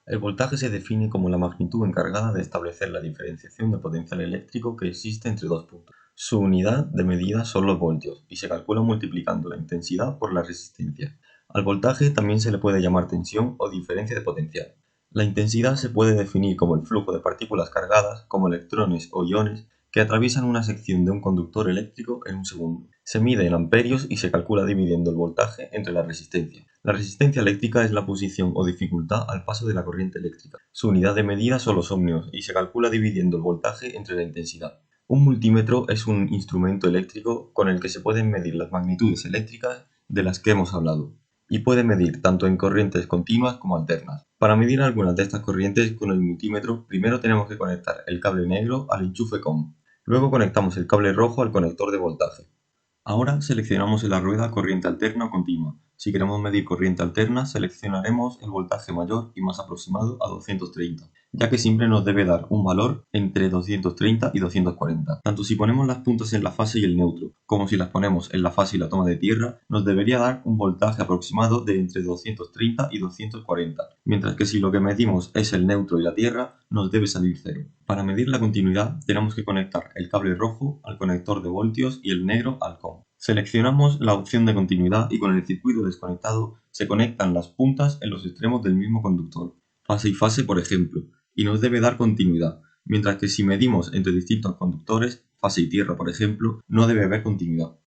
El voltaje se define como la magnitud encargada de establecer la diferenciación de potencial eléctrico que existe entre dos puntos. Su unidad de medida son los voltios y se calcula multiplicando la intensidad por la resistencia. Al voltaje también se le puede llamar tensión o diferencia de potencial. La intensidad se puede definir como el flujo de partículas cargadas, como electrones o iones, que atraviesan una sección de un conductor eléctrico en un segundo. Se mide en amperios y se calcula dividiendo el voltaje entre la resistencia. La resistencia eléctrica es la posición o dificultad al paso de la corriente eléctrica. Su unidad de medida son los ohmios y se calcula dividiendo el voltaje entre la intensidad. Un multímetro es un instrumento eléctrico con el que se pueden medir las magnitudes eléctricas de las que hemos hablado, y puede medir tanto en corrientes continuas como alternas. Para medir algunas de estas corrientes con el multímetro, primero tenemos que conectar el cable negro al enchufe COM. Luego conectamos el cable rojo al conector de voltaje. Ahora seleccionamos en la rueda corriente alterna o continua. Si queremos medir corriente alterna, seleccionaremos el voltaje mayor y más aproximado a 230, ya que siempre nos debe dar un valor entre 230 y 240. Tanto si ponemos las puntas en la fase y el neutro, como si las ponemos en la fase y la toma de tierra, nos debería dar un voltaje aproximado de entre 230 y 240, mientras que si lo que medimos es el neutro y la tierra, nos debe salir cero. Para medir la continuidad, tenemos que conectar el cable rojo al conector de voltios y el negro al COM. Seleccionamos la opción de continuidad y con el circuito desconectado se conectan las puntas en los extremos del mismo conductor, fase y fase por ejemplo, y nos debe dar continuidad, mientras que si medimos entre distintos conductores, fase y tierra por ejemplo, no debe haber continuidad.